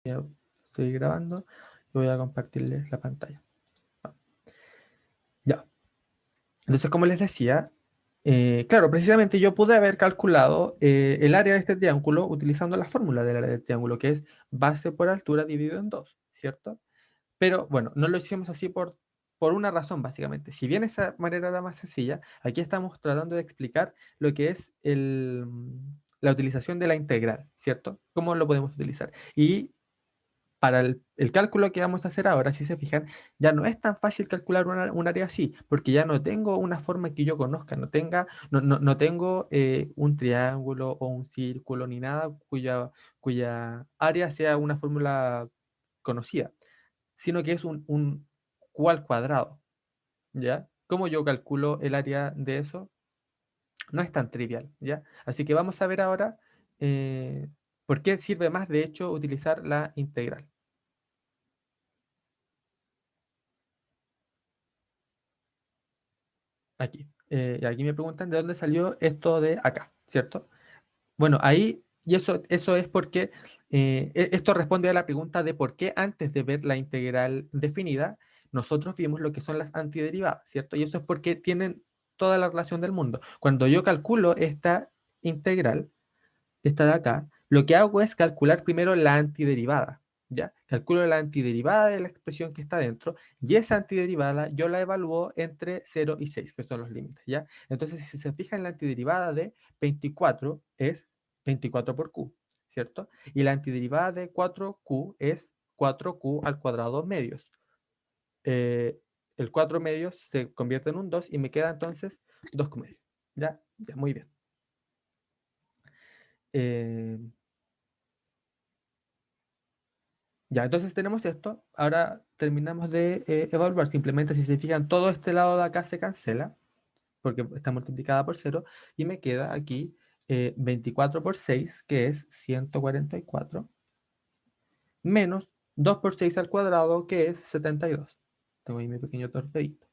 Ya estoy grabando y voy a compartirles la pantalla. Ya. Entonces, como les decía, claro, precisamente yo pude haber calculado el área de este triángulo utilizando la fórmula del área del triángulo, que es base por altura dividido en 2, ¿cierto? Pero bueno, no lo hicimos así por una razón, básicamente. Si bien esa manera era más sencilla, aquí estamos tratando de explicar lo que es la utilización de la integral, ¿cierto? ¿Cómo lo podemos utilizar? Y para el cálculo que vamos a hacer ahora, si se fijan, ya no es tan fácil calcular un área así, porque ya no tengo una forma que yo conozca, no tengo un triángulo o un círculo ni nada cuya área sea una fórmula conocida, sino que es un q al cuadrado, ¿ya? ¿Cómo yo calculo el área de eso? No es tan trivial, ¿ya? Así que vamos a ver ahora por qué sirve más, de hecho, utilizar la integral. Aquí. Y aquí me preguntan de dónde salió esto de acá, ¿cierto? Bueno, ahí, y eso es porque esto responde a la pregunta de por qué antes de ver la integral definida, nosotros vimos lo que son las antiderivadas, ¿cierto? Y eso es porque tienen toda la relación del mundo. Cuando yo calculo esta integral, esta de acá, lo que hago es calcular primero la antiderivada, ¿ya? Calculo la antiderivada de la expresión que está dentro y esa antiderivada yo la evalúo entre 0 y 6, que son los límites, ¿ya? Entonces, si se fijan, la antiderivada de 24 es 24 por q, ¿cierto? Y la antiderivada de 4q es 4q al cuadrado medios. Eh, el 4 medios se convierte en un 2 y me queda entonces 2q medios, ¿ya? Ya, muy bien. Eh, Ya, entonces tenemos esto. Ahora terminamos de evaluar. Simplemente, si se fijan, todo este lado de acá se cancela, porque está multiplicada por cero, y me queda aquí 24 por 6, que es 144, menos 2 por 6 al cuadrado, que es 72. Tengo ahí mi pequeño torpeito.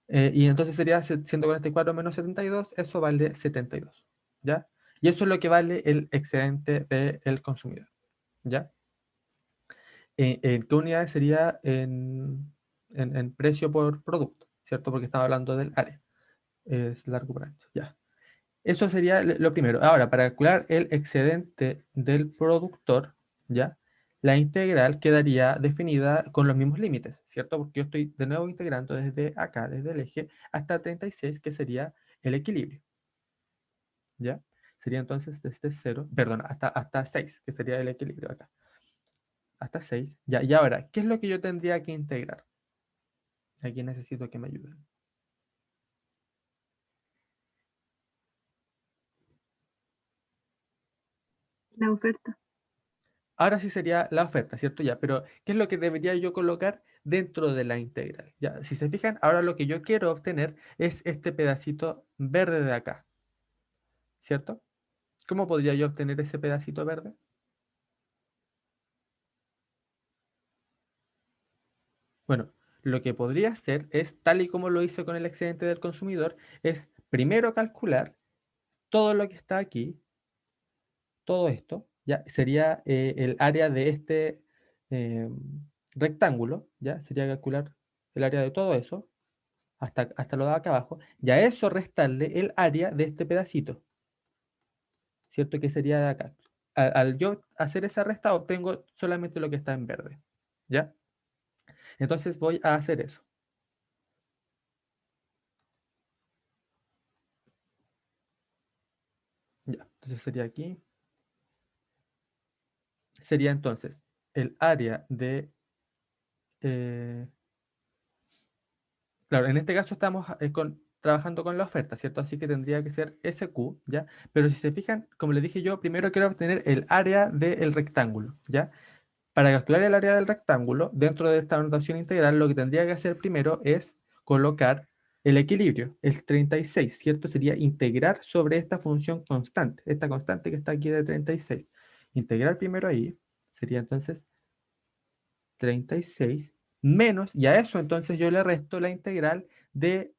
Y entonces sería 144 menos 72, eso vale 72, ¿ya? Y eso es lo que vale el excedente del consumidor, ¿ya? ¿En qué unidades sería en precio por producto? ¿Cierto? Porque estaba hablando del área. Es largo por ancho. Ya. Eso sería lo primero. Ahora, para calcular el excedente del productor, ¿ya? La integral quedaría definida con los mismos límites, ¿cierto? Porque yo estoy de nuevo integrando desde acá, desde el eje, hasta 36, que sería el equilibrio, ¿ya? Sería entonces desde 0, perdón, hasta 6, que sería el equilibrio acá. Hasta 6. Ya, y ahora, ¿qué es lo que yo tendría que integrar? Aquí necesito que me ayuden. La oferta. Ahora sí sería la oferta, ¿cierto? Ya, pero ¿qué es lo que debería yo colocar dentro de la integral? Ya, si se fijan, ahora lo que yo quiero obtener es este pedacito verde de acá, ¿cierto? ¿Cómo podría yo obtener ese pedacito verde? Bueno, lo que podría hacer es, tal y como lo hice con el excedente del consumidor, es primero calcular todo lo que está aquí, todo esto, ya sería el área de este eh, rectángulo, ya sería calcular el área de todo eso, hasta lo de acá abajo, y a eso restarle el área de este pedacito, ¿cierto? Que sería de acá. Al yo hacer esa resta, obtengo solamente lo que está en verde, ¿ya? Entonces voy a hacer eso. Ya, entonces sería aquí. Sería entonces el área de eh, claro, en este caso estamos trabajando con la oferta, ¿cierto? Así que tendría que ser SQ, ¿ya? Pero si se fijan, como les dije yo, primero quiero obtener el área del rectángulo, ¿ya? Para calcular el área del rectángulo, dentro de esta notación integral, lo que tendría que hacer primero es colocar el equilibrio, el 36, ¿cierto? Sería integrar sobre esta función constante, esta constante que está aquí de 36. Integrar primero ahí, sería entonces 36 menos, y a eso entonces yo le resto la integral de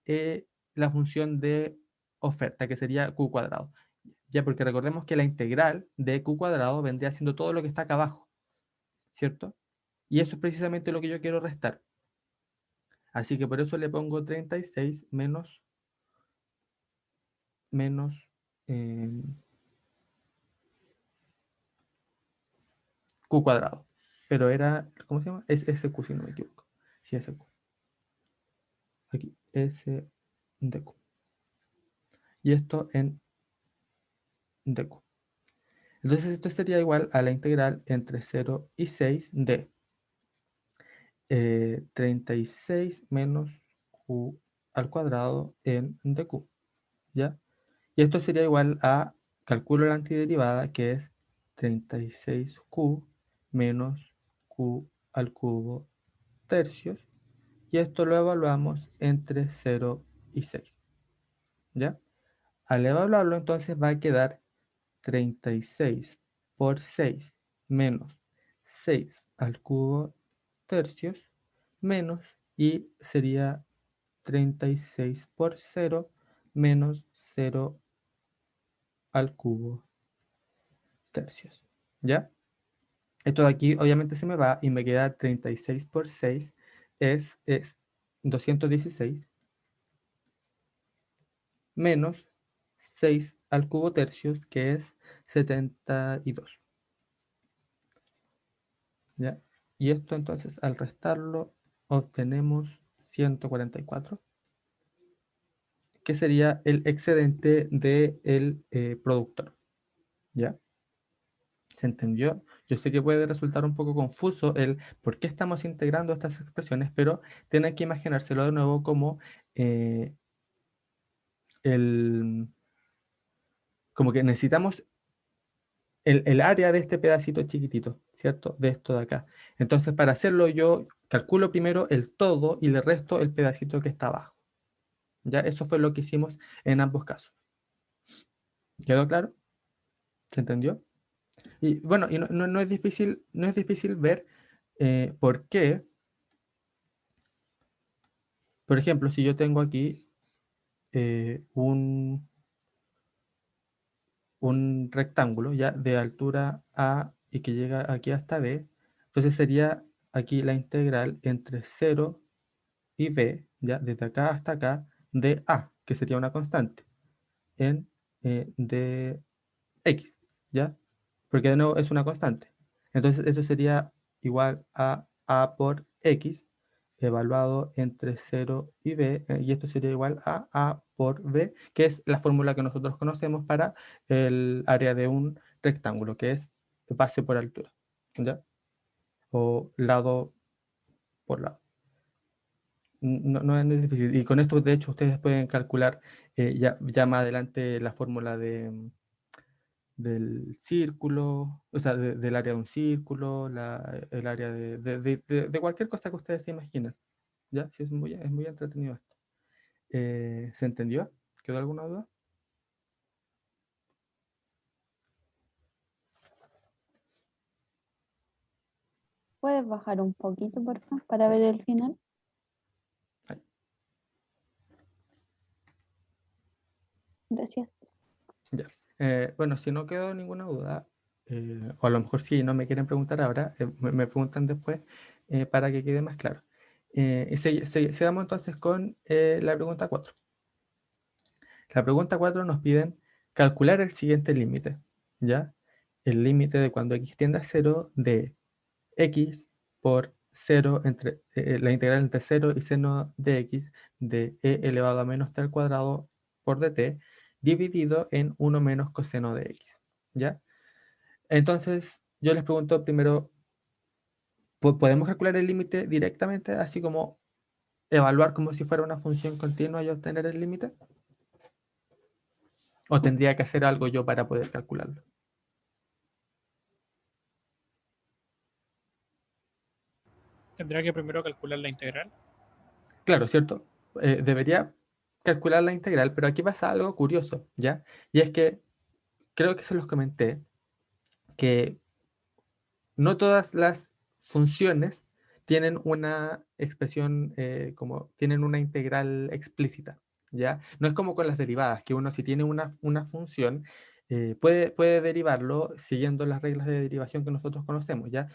la función de oferta, que sería q cuadrado. Ya, porque recordemos que la integral de q cuadrado vendría siendo todo lo que está acá abajo. ¿cierto? Y eso es precisamente lo que yo quiero restar. Así que por eso le pongo 36 menos eh, q cuadrado. Pero era, ¿cómo se llama? Es SQ, si no me equivoco. Sí, SQ. Aquí, S de Q. Y esto en dq. Entonces esto sería igual a la integral entre 0 y 6 de 36 menos q al cuadrado en dq, ¿ya? Y esto sería igual a, calculo la antiderivada, que es 36q menos q al cubo tercios, y esto lo evaluamos entre 0 y 6, ¿ya? Al evaluarlo entonces va a quedar 36 por 6 menos 6 al cubo tercios menos, y sería 36 por 0 menos 0 al cubo tercios, ¿ya? Esto de aquí obviamente se me va y me queda 36 por 6 es 216 menos 6 al cubo tercios, que es 72, ¿ya? Y esto entonces al restarlo obtenemos 144, que sería el excedente del productor, ¿ya? ¿Se entendió? Yo sé que puede resultar un poco confuso el por qué estamos integrando estas expresiones, pero tienen que imaginárselo de nuevo como eh, el, como que necesitamos el área de este pedacito chiquitito, ¿cierto? De esto de acá. Entonces, para hacerlo yo calculo primero el todo y le resto el pedacito que está abajo. ¿Ya? Eso fue lo que hicimos en ambos casos. ¿Quedó claro? ¿Se entendió? Y bueno, y no es difícil, no es difícil ver por qué. Por ejemplo, si yo tengo aquí un rectángulo ya de altura A y que llega aquí hasta B, entonces sería aquí la integral entre 0 y B, ya desde acá hasta acá, de A, que sería una constante, en dx, ¿ya? Porque de nuevo es una constante. Entonces eso sería igual a por x evaluado entre 0 y b, y esto sería igual a por b, que es la fórmula que nosotros conocemos para el área de un rectángulo, que es base por altura, ¿ya? O lado por lado. No es difícil. Y con esto, de hecho, ustedes pueden calcular ya más adelante la fórmula del círculo, o sea, del área de un círculo, el área de cualquier cosa que ustedes se imaginen. ¿Ya? Sí, es muy entretenido esto. ¿Se entendió? ¿Quedó alguna duda? ¿Puedes bajar un poquito, por favor, para ver el final? Ahí, Gracias. ya. Bueno, si no quedó ninguna duda, o a lo mejor si no me quieren preguntar ahora, me preguntan después para que quede más claro. Sigamos entonces con la pregunta 4. La pregunta 4 nos piden calcular el siguiente límite, ¿ya? El límite de cuando x tiende a 0 de x por 0 entre la integral entre 0 y seno de x de e elevado a menos t al cuadrado por dt dividido en 1 menos coseno de x, ¿ya? Entonces, yo les pregunto primero, ¿podemos calcular el límite directamente, así como evaluar como si fuera una función continua y obtener el límite? ¿O tendría que hacer algo yo para poder calcularlo? Tendrá que primero calcular la integral. Claro, ¿cierto? Debería calcular la integral, pero aquí pasa algo curioso, ¿ya? Y es que creo que se los comenté, que no todas las funciones tienen una expresión, como tienen una integral explícita, ¿ya? No es como con las derivadas, que uno si tiene una función, puede derivarlo siguiendo las reglas de derivación que nosotros conocemos, ¿ya?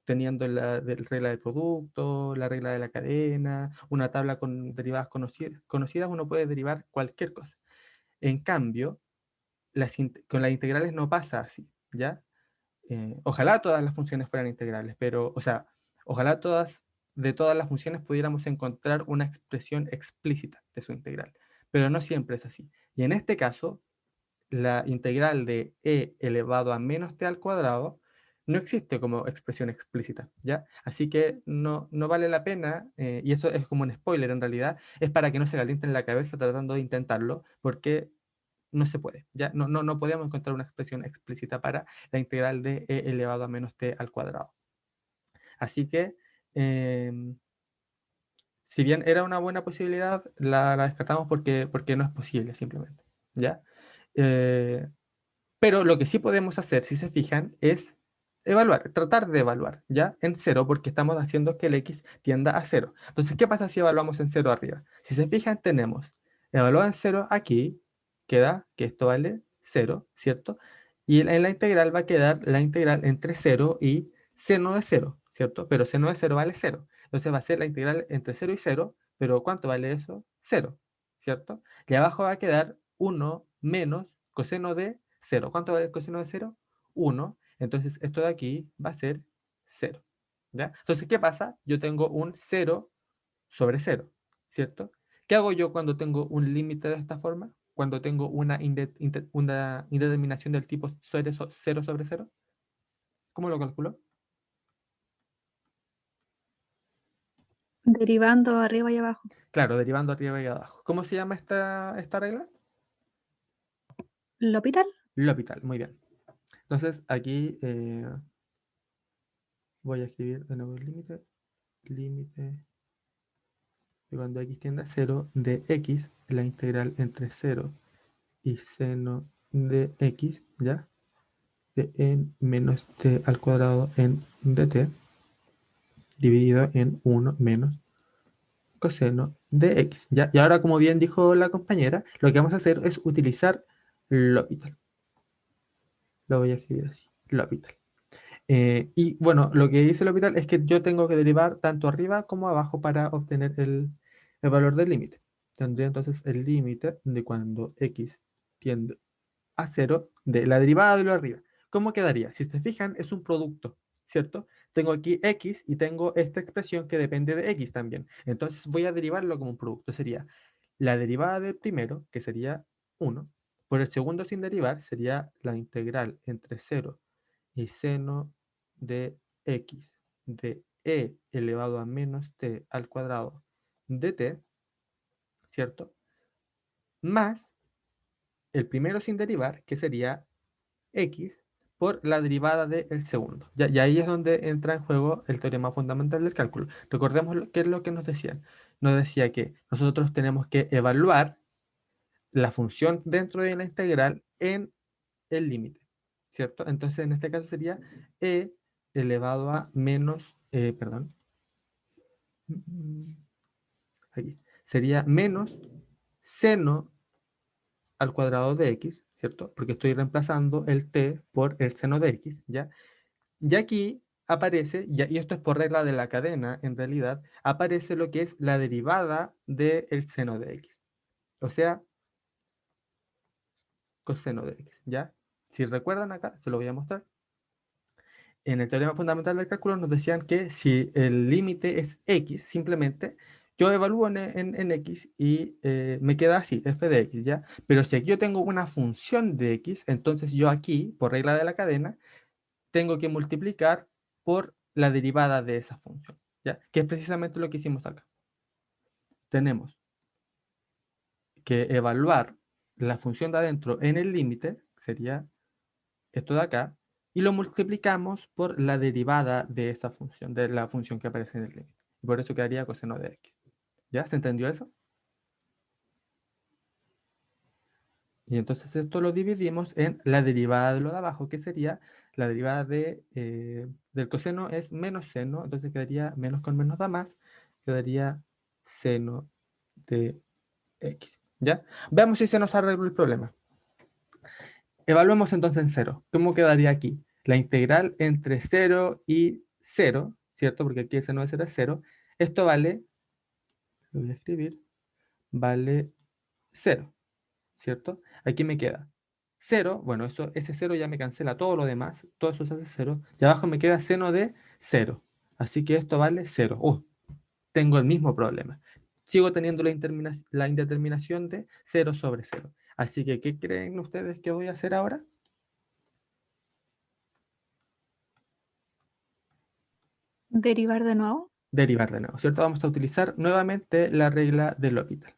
teniendo la regla del producto, la regla de la cadena, una tabla con derivadas conocidas, uno puede derivar cualquier cosa. En cambio, con las integrales no pasa así, ¿ya? Ojalá todas las funciones fueran integrales, pero, o sea, ojalá de todas las funciones pudiéramos encontrar una expresión explícita de su integral, pero no siempre es así. Y en este caso, la integral de e elevado a menos t al cuadrado no existe como expresión explícita, ¿ya? Así que no vale la pena, y eso es como un spoiler en realidad, es para que no se calienten la cabeza tratando de intentarlo, porque no se puede, ¿ya? No podemos encontrar una expresión explícita para la integral de e elevado a menos t al cuadrado. Así que, si bien era una buena posibilidad, la descartamos porque no es posible simplemente, ¿ya? Eh, pero lo que sí podemos hacer, si se fijan, es evaluar, tratar de evaluar, ¿ya? En cero, porque estamos haciendo que el x tienda a cero. Entonces, ¿qué pasa si evaluamos en cero arriba? Si se fijan, tenemos evaluado en cero aquí, queda que esto vale cero, ¿cierto? Y en la integral va a quedar la integral entre 0 y seno de 0, ¿cierto? Pero seno de 0 vale 0. Entonces va a ser la integral entre 0 y 0, pero ¿cuánto vale eso? 0, ¿cierto? Y abajo va a quedar 1 menos coseno de 0. ¿Cuánto vale el coseno de 0? 1. Entonces esto de aquí va a ser 0. ¿Ya? Entonces, ¿qué pasa? Yo tengo un 0 sobre 0, ¿cierto? ¿Qué hago yo cuando tengo un límite de esta forma? Cuando tengo una indeterminación del tipo 0 sobre 0. ¿Cómo lo calculo? Derivando arriba y abajo. Claro, derivando arriba y abajo. ¿Cómo se llama esta regla? L'Hopital. L'Hopital, muy bien. Entonces, aquí voy a escribir de nuevo el límite de cuando x tiende a 0 de x, la integral entre 0 y seno de x, ¿ya? De en menos t al cuadrado en dt, dividido en 1 menos coseno de x, ¿ya? Y ahora, como bien dijo la compañera, lo que vamos a hacer es utilizar L'Hopital. Lo voy a escribir así, L'Hopital. Y bueno, lo que dice L'Hopital es que yo tengo que derivar tanto arriba como abajo para obtener el valor del límite. Tendría entonces el límite de cuando x tiende a 0 de la derivada de lo arriba. ¿Cómo quedaría? Si se fijan, es un producto, ¿cierto? Tengo aquí x y tengo esta expresión que depende de x también. Entonces voy a derivarlo como un producto. Sería la derivada del primero, que sería 1, por el segundo sin derivar, sería la integral entre 0 y seno de x de e elevado a menos t al cuadrado de t, ¿cierto? Más el primero sin derivar, que sería x por la derivada del segundo. Y ahí es donde entra en juego el teorema fundamental del cálculo. Recordemos qué es lo que nos decían. Nos decía que nosotros tenemos que evaluar la función dentro de la integral en el límite, ¿cierto? Entonces, en este caso sería e elevado a menos, perdón, aquí, sería menos seno al cuadrado de x, ¿cierto? Porque estoy reemplazando el t por el seno de x, ¿ya? Y aquí aparece, y esto es por regla de la cadena, en realidad, aparece lo que es la derivada del seno de x. O sea, coseno de x, ¿ya? Si recuerdan acá, se lo voy a mostrar. En el teorema fundamental del cálculo nos decían que si el límite es x, simplemente yo evalúo en x y me queda así, f de x, ¿ya? Pero si aquí yo tengo una función de x, entonces yo aquí, por regla de la cadena, tengo que multiplicar por la derivada de esa función, ¿ya? Que es precisamente lo que hicimos acá. Tenemos que evaluar la función de adentro en el límite, sería esto de acá, y lo multiplicamos por la derivada de esa función, de la función que aparece en el límite. Y por eso quedaría coseno de x. ¿Ya? ¿Se entendió eso? Y entonces esto lo dividimos en la derivada de lo de abajo, que sería la derivada del coseno es menos seno, entonces quedaría menos con menos da más, quedaría seno de x. ¿Ya? Veamos si se nos arregló el problema. Evaluemos entonces en cero. ¿Cómo quedaría aquí? La integral entre 0 y 0, ¿cierto? Porque aquí el seno de 0 es 0. Esto vale, lo voy a escribir, vale 0, ¿cierto? Aquí me queda 0, bueno, ese 0 ya me cancela todo lo demás, todo eso se hace 0, y abajo me queda seno de 0, así que esto vale 0. Tengo el mismo problema. Sigo teniendo la indeterminación de 0 sobre 0. Así que, ¿qué creen ustedes que voy a hacer ahora? Derivar de nuevo. Derivar de nuevo, ¿cierto? Vamos a utilizar nuevamente la regla del L'Hopital.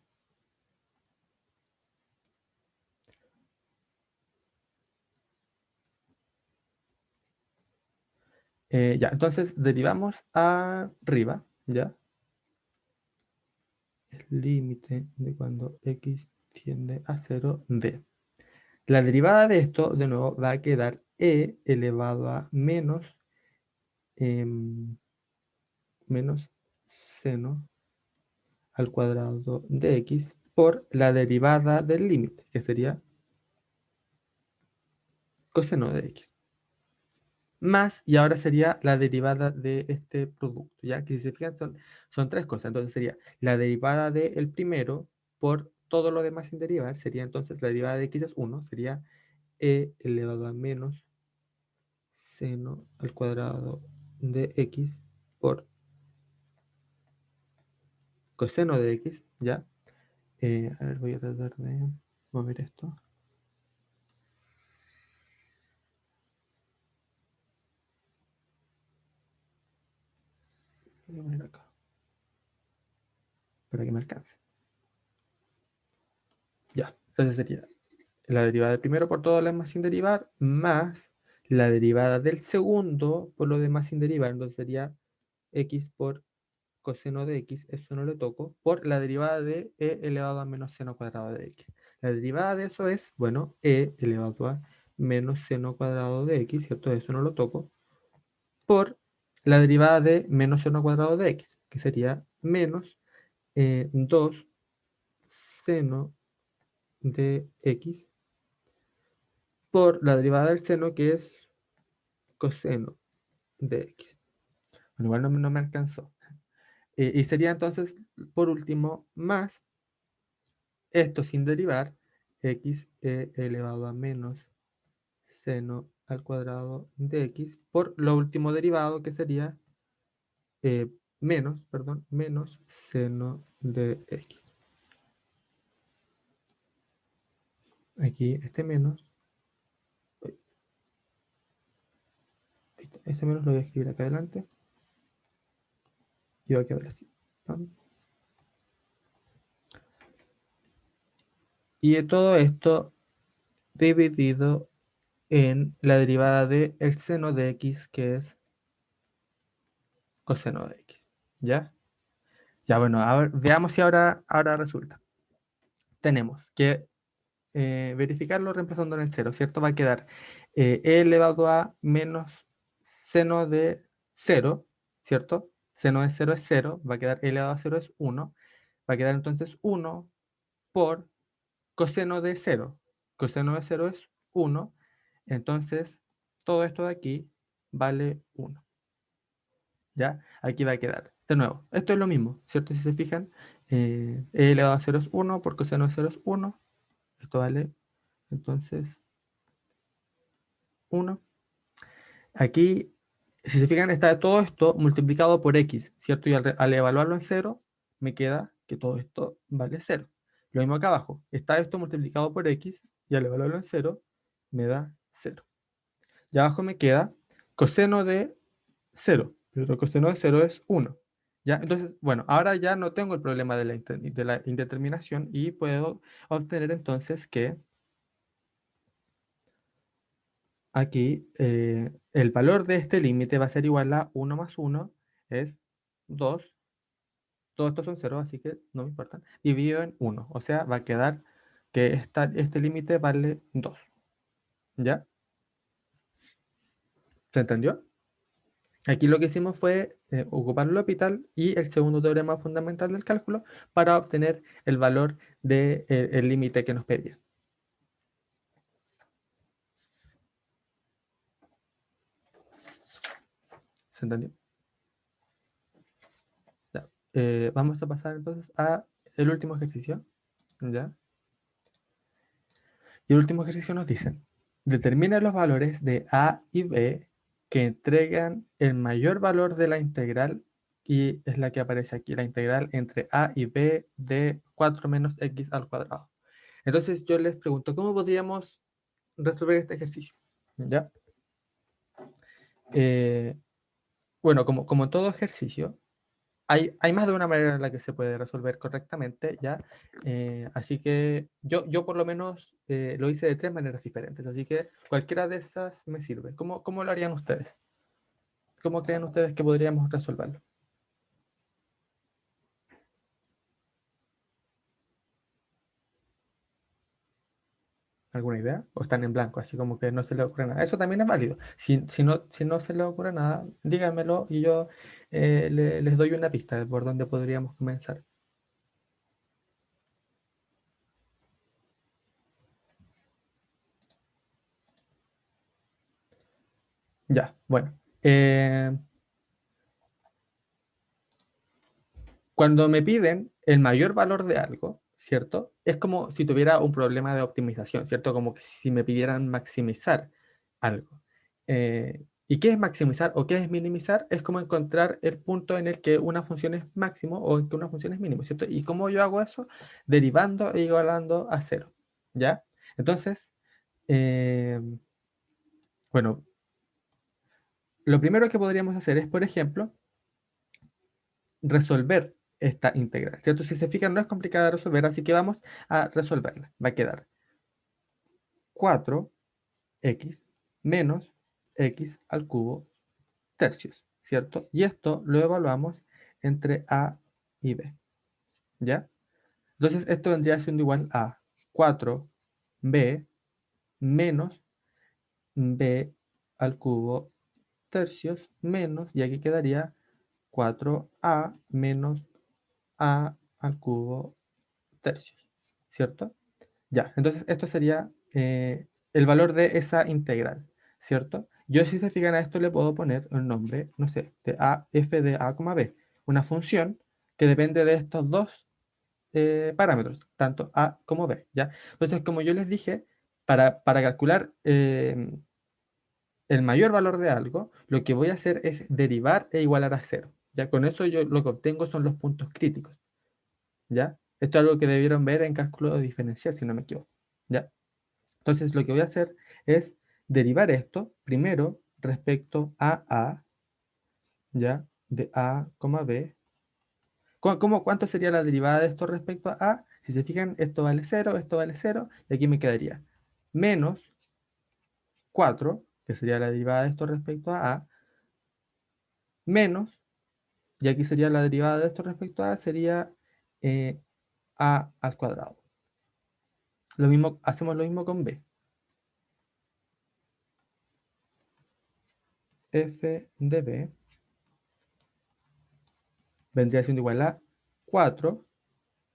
Ya, entonces derivamos arriba, ¿ya? El límite de cuando x tiende a 0 de. La derivada de esto, de nuevo, va a quedar e elevado a menos seno al cuadrado de x por la derivada del límite, que sería coseno de x. Más, y ahora sería la derivada de este producto, ¿ya? Que si se fijan son tres cosas. Entonces sería la derivada del primero por todo lo demás sin derivar, sería entonces la derivada de x es 1, sería e elevado a menos seno al cuadrado de x por coseno de x, ¿ya? A ver, voy a tratar de mover esto. Voy a poner acá, para que me alcance. Ya, entonces sería la derivada del primero por todo lo demás sin derivar, más la derivada del segundo por lo demás sin derivar. Entonces sería x por coseno de x, eso no lo toco, por la derivada de e elevado a menos seno cuadrado de x. La derivada de eso es, bueno, e elevado a menos seno cuadrado de x, ¿cierto? Eso no lo toco, por la derivada de menos seno cuadrado de x, que sería menos 2 seno de x por la derivada del seno, que es coseno de x. Bueno, igual no me alcanzó. Y sería entonces, por último, más esto sin derivar, x elevado a menos seno al cuadrado de x por lo último derivado, que sería menos seno de x. Aquí este menos, este menos lo voy a escribir acá adelante y va a quedar así. ¿No? Y de todo esto dividido en la derivada de el seno de x, que es coseno de x. ¿Ya? Ya, bueno, a ver, veamos si ahora resulta. Tenemos que verificarlo reemplazando en el cero, ¿cierto? Va a quedar e elevado a menos seno de 0, ¿cierto? Seno de 0 es 0, va a quedar e elevado a 0 es 1. Va a quedar entonces 1 por coseno de 0. Coseno de 0 es 1. Entonces, todo esto de aquí vale 1. ¿Ya? Aquí va a quedar. De nuevo, esto es lo mismo, ¿cierto? Si se fijan, e elevado a 0 es 1, por coseno de 0 es 1. Esto vale, entonces, 1. Aquí, si se fijan, está todo esto multiplicado por x, ¿cierto? Y al evaluarlo en 0, me queda que todo esto vale 0. Lo mismo acá abajo. Está esto multiplicado por x y al evaluarlo en 0, me da 0. Y abajo me queda coseno de 0, pero coseno de 0 es 1. ¿Ya? Entonces, bueno, ahora ya no tengo el problema de la indeterminación y puedo obtener entonces que aquí el valor de este límite va a ser igual a 1 más 1 es 2. Todos estos son 0, así que no me importan. Dividido en 1, o sea, va a quedar que este límite vale 2. ¿Ya? ¿Se entendió? Aquí lo que hicimos fue ocupar el L'Hopital y el segundo teorema fundamental del cálculo para obtener el valor del límite que nos pedía. ¿Se entendió? Ya. Vamos a pasar entonces a el último ejercicio. ¿Ya? Y el último ejercicio nos dice, determina los valores de a y b que entregan el mayor valor de la integral, y es la que aparece aquí, la integral entre a y b de 4 menos x al cuadrado. Entonces yo les pregunto, ¿cómo podríamos resolver este ejercicio? ¿Ya? Bueno, como todo ejercicio, hay más de una manera en la que se puede resolver correctamente, ¿ya? Así que yo por lo menos lo hice de 3 maneras diferentes, así que cualquiera de esas me sirve. ¿Cómo lo harían ustedes? ¿Cómo creen ustedes que podríamos resolverlo? ¿Alguna idea? ¿O están en blanco, así como que no se les ocurre nada? Eso también es válido. Si no se les ocurre nada, díganmelo y yo les doy una pista de por dónde podríamos comenzar. Ya, bueno. Cuando me piden el mayor valor de algo, ¿cierto? Es como si tuviera un problema de optimización, ¿cierto? Como que si me pidieran maximizar algo. ¿Y qué es maximizar o qué es minimizar? Es como encontrar el punto en el que una función es máximo o en que una función es mínimo, ¿cierto? ¿Y cómo yo hago eso? Derivando e igualando a cero, ¿ya? Entonces, eh, bueno, lo primero que podríamos hacer es, por ejemplo, resolver esta integral, ¿cierto? Si se fijan, no es complicada de resolver, así que vamos a resolverla. Va a quedar 4x menos x al cubo tercios, ¿cierto? Y esto lo evaluamos entre a y b, ¿ya? Entonces esto vendría siendo igual a 4b menos b al cubo tercios menos, y aquí quedaría 4a menos a al cubo tercios, ¿cierto? Ya, entonces esto sería el valor de esa integral, ¿cierto? Yo si se fijan a esto le puedo poner el nombre, no sé, de a, f de a, b, una función que depende de estos dos parámetros, tanto a como b, ¿ya? Entonces, como yo les dije, para calcular el mayor valor de algo, lo que voy a hacer es derivar e igualar a cero, ¿ya? Con eso yo lo que obtengo son los puntos críticos, ¿ya? Esto es algo que debieron ver en cálculo diferencial, si no me equivoco, ¿ya? Entonces, lo que voy a hacer es derivar esto primero respecto a, ¿ya? De a, b. ¿Cuánto sería la derivada de esto respecto a a? Si se fijan, esto vale 0, y aquí me quedaría menos 4, que sería la derivada de esto respecto a, menos, y aquí sería la derivada de esto respecto a, sería a al cuadrado. Lo mismo, hacemos lo mismo con b. F de b vendría siendo igual a 4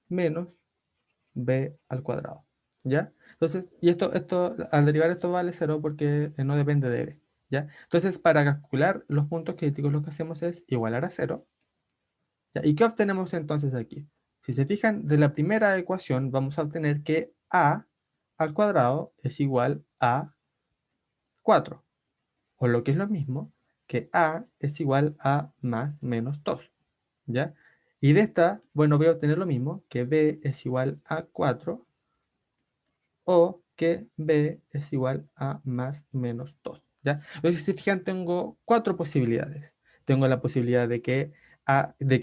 menos b al cuadrado, ¿ya? Entonces, y esto al derivar esto vale 0 porque no depende de b, ¿ya? Entonces, para calcular los puntos críticos, lo que hacemos es igualar a 0, ¿ya? ¿Y qué obtenemos entonces aquí? Si se fijan, de la primera ecuación vamos a obtener que a al cuadrado es igual a 4, o lo que es lo mismo, que a es igual a más menos 2, ¿ya? Y de esta, bueno, voy a obtener lo mismo, que b es igual a 4, o que b es igual a más menos 2, ¿ya? Entonces, si se fijan, tengo 4 posibilidades. Tengo la posibilidad de que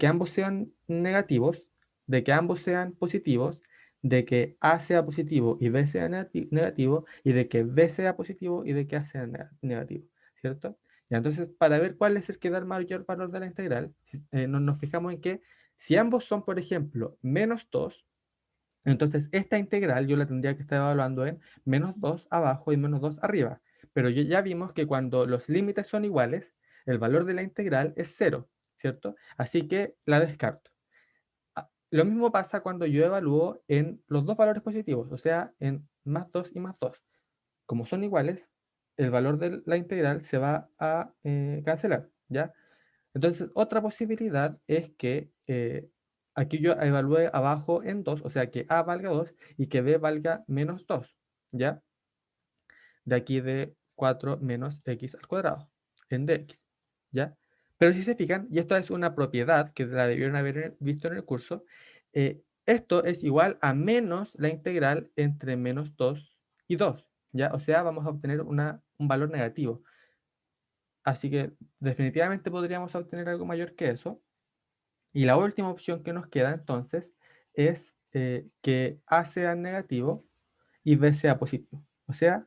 ambos sean negativos, de que ambos sean positivos, de que a sea positivo y b sea negativo, y de que b sea positivo y de que a sea negativo, ¿cierto? Ya, entonces, para ver cuál es el que da el mayor valor de la integral, nos fijamos en que si ambos son, por ejemplo, menos 2, entonces, esta integral yo la tendría que estar evaluando en menos 2 abajo y menos 2 arriba. Pero ya vimos que cuando los límites son iguales, el valor de la integral es 0, ¿cierto? Así que la descarto. Lo mismo pasa cuando yo evalúo en los dos valores positivos, o sea, en más 2 y más 2. Como son iguales, el valor de la integral se va a cancelar, ¿ya? Entonces, otra posibilidad es que aquí yo evalúe abajo en 2, o sea, que A valga 2 y que B valga menos 2, ¿ya? De aquí de 4 menos x al cuadrado en dx, ¿ya? Pero si se fijan, y esto es una propiedad que la debieron haber visto en el curso, esto es igual a menos la integral entre menos 2 y 2, ¿ya? O sea, vamos a obtener un valor negativo. Así que definitivamente podríamos obtener algo mayor que eso. Y la última opción que nos queda entonces es que A sea negativo y B sea positivo. O sea,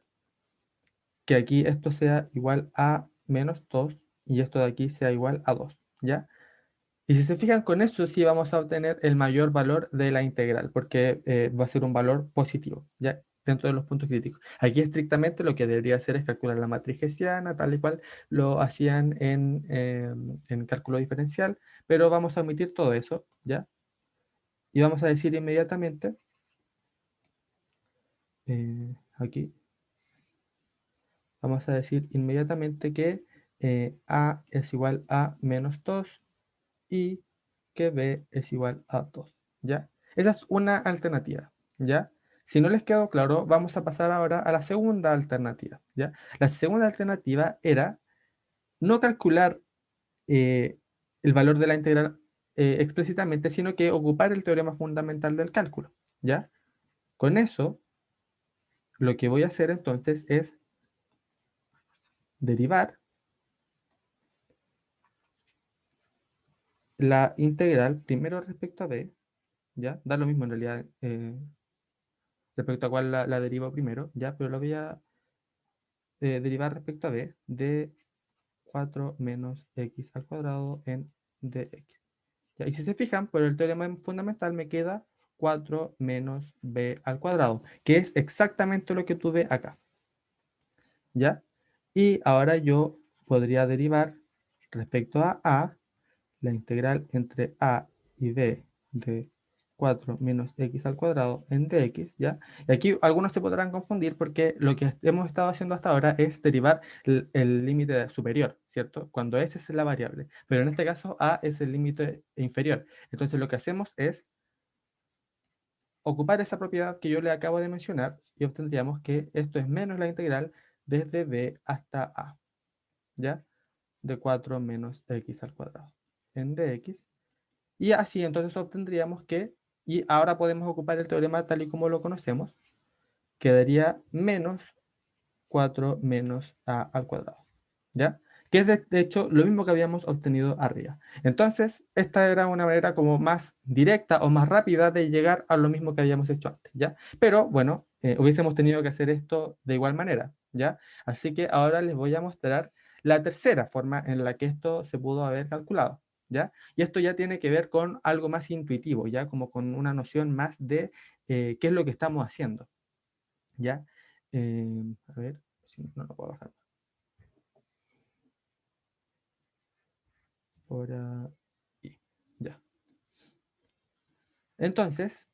que aquí esto sea igual a menos 2 y esto de aquí sea igual a 2, ¿ya? Y si se fijan con eso, sí vamos a obtener el mayor valor de la integral, porque va a ser un valor positivo, ¿ya? Dentro de los puntos críticos. Aquí estrictamente lo que debería hacer es calcular la matriz hessiana, tal y cual lo hacían en cálculo diferencial, pero vamos a omitir todo eso, ¿ya? Y vamos a decir inmediatamente, aquí, vamos a decir inmediatamente que A es igual a menos 2 y que B es igual a 2, ¿ya? Esa es una alternativa, ¿ya? Si no les quedó claro, vamos a pasar ahora a la segunda alternativa, ¿ya? La segunda alternativa era no calcular eh, el valor de la integral explícitamente, sino que ocupar el teorema fundamental del cálculo, ¿ya? Con eso, lo que voy a hacer entonces es derivar la integral primero respecto a b, ¿ya? Da lo mismo en realidad respecto a cuál la derivo primero, ¿ya? Pero lo voy a derivar respecto a b de 4 menos x al cuadrado en dx. ¿Ya? Y si se fijan, por el teorema fundamental me queda 4 menos b al cuadrado, que es exactamente lo que tuve acá, ¿ya? Y ahora yo podría derivar respecto a la integral entre a y b de 4 menos x al cuadrado en dx, ¿ya? Y aquí algunos se podrán confundir porque lo que hemos estado haciendo hasta ahora es derivar el límite superior, ¿cierto? Cuando s es la variable, pero en este caso a es el límite inferior. Entonces lo que hacemos es ocupar esa propiedad que yo le acabo de mencionar y obtendríamos que esto es menos la integral desde b hasta a, ¿ya? De 4 menos x al cuadrado en dx. Y así entonces obtendríamos que, y ahora podemos ocupar el teorema tal y como lo conocemos, quedaría menos 4 menos a al cuadrado, ¿ya? Que es de hecho lo mismo que habíamos obtenido arriba. Entonces, esta era una manera como más directa o más rápida de llegar a lo mismo que habíamos hecho antes, ¿ya? Pero bueno, hubiésemos tenido que hacer esto de igual manera, ¿ya? Así que ahora les voy a mostrar la tercera forma en la que esto se pudo haber calculado, ¿ya? Y esto ya tiene que ver con algo más intuitivo, ¿ya? Como con una noción más de qué es lo que estamos haciendo, ¿ya? A ver, si no lo puedo bajar. Por ahí, ya. Entonces,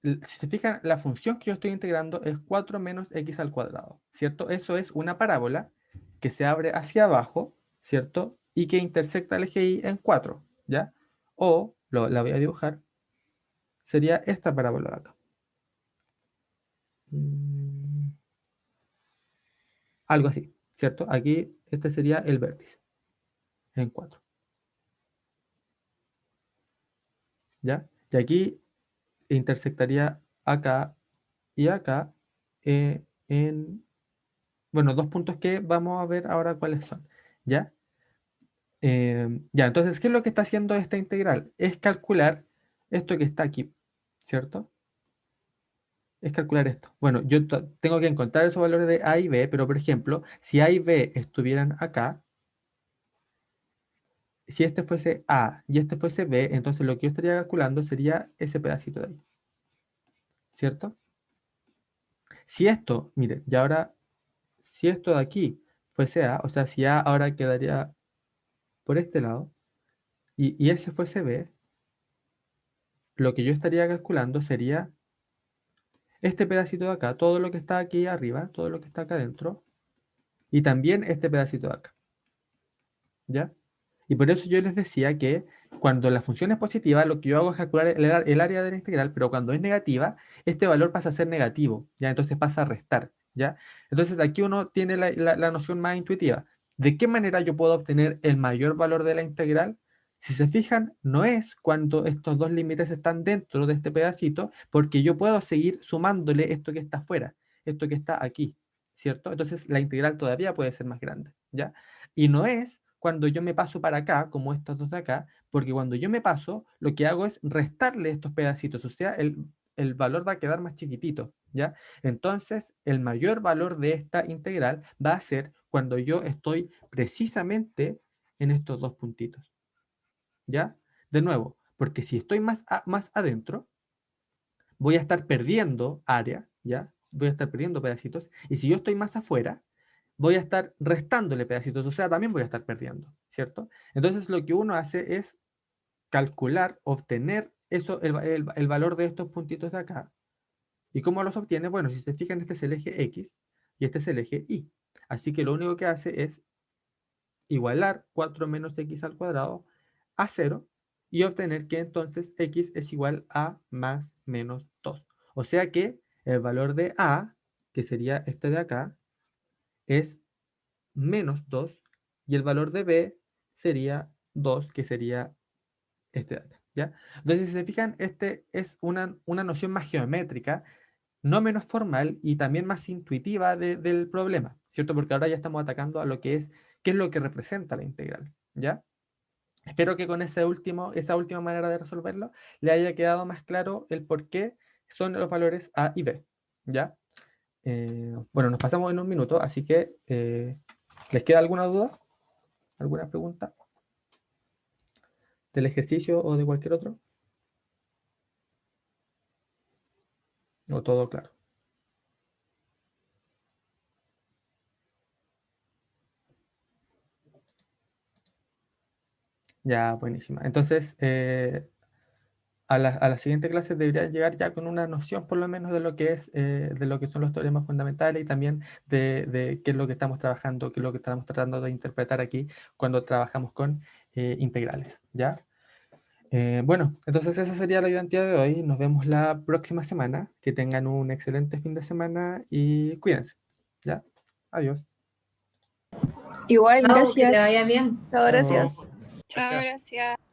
si se fijan, la función que yo estoy integrando es 4 menos x al cuadrado, ¿cierto? Eso es una parábola que se abre hacia abajo, ¿cierto? Y que intersecta el eje y en 4, ¿ya? O, la voy a dibujar, sería esta parábola de acá. Mm, Algo así, ¿cierto? Aquí este sería el vértice, en 4, ¿ya? Y aquí intersectaría acá y acá bueno, dos puntos que vamos a ver ahora cuáles son, ¿ya? Ya, entonces, ¿qué es lo que está haciendo esta integral? Es calcular esto que está aquí, ¿cierto? Es calcular esto. Bueno, yo tengo que encontrar esos valores de A y B, pero por ejemplo, si A y B estuvieran acá, si este fuese A y este fuese B, entonces lo que yo estaría calculando sería ese pedacito de ahí, ¿cierto? Si esto, mire, y ahora, si esto de aquí fuese A, o sea, si A ahora quedaría por este lado, y ese fuese B, lo que yo estaría calculando sería este pedacito de acá, todo lo que está aquí arriba, todo lo que está acá adentro, y también este pedacito de acá, ¿ya? Y por eso yo les decía que cuando la función es positiva, lo que yo hago es calcular el área de la integral, pero cuando es negativa, este valor pasa a ser negativo, ¿ya? Entonces pasa a restar, ¿ya? Entonces aquí uno tiene la noción más intuitiva. ¿De qué manera yo puedo obtener el mayor valor de la integral? Si se fijan, no es cuando estos dos límites están dentro de este pedacito, porque yo puedo seguir sumándole esto que está afuera, esto que está aquí, ¿cierto? Entonces la integral todavía puede ser más grande, ¿ya? Y no es cuando yo me paso para acá, como estos dos de acá, porque cuando yo me paso, lo que hago es restarle estos pedacitos, o sea, el valor va a quedar más chiquitito, ¿ya? Entonces, el mayor valor de esta integral va a ser cuando yo estoy precisamente en estos dos puntitos, ¿ya? De nuevo, porque si estoy más adentro, voy a estar perdiendo área, ¿ya? Voy a estar perdiendo pedacitos, y si yo estoy más afuera, voy a estar restándole pedacitos, o sea, también voy a estar perdiendo, ¿cierto? Entonces lo que uno hace es calcular, obtener eso, el valor de estos puntitos de acá. ¿Y cómo los obtiene? Bueno, si se fijan, este es el eje X y este es el eje Y. Así que lo único que hace es igualar 4 menos X al cuadrado a 0 y obtener que entonces X es igual a más menos 2. O sea que el valor de A, que sería este de acá, es menos 2 y el valor de B sería 2, que sería este de acá, ¿ya? Entonces, si se fijan, este es una noción más geométrica, no menos formal y también más intuitiva del problema, ¿cierto? Porque ahora ya estamos atacando a lo que es, qué es lo que representa la integral, ¿ya? Espero que con esa última manera de resolverlo le haya quedado más claro el por qué son los valores A y B, ¿ya? Bueno, nos pasamos en un minuto, así que ¿les queda alguna duda? ¿Alguna pregunta del ejercicio o de cualquier otro? ¿O todo claro? Ya, buenísima. Entonces, a la siguiente clase deberían llegar ya con una noción por lo menos de lo que es, de lo que son los teoremas fundamentales y también de qué es lo que estamos trabajando, qué es lo que estamos tratando de interpretar aquí cuando trabajamos con integrales, ¿ya? Bueno, entonces esa sería la identidad de hoy. Nos vemos la próxima semana. Que tengan un excelente fin de semana y cuídense, ¿ya? Adiós. Igual, Chao, que te gracias. vaya bien. Chao, gracias. Chao, Gracias. gracias.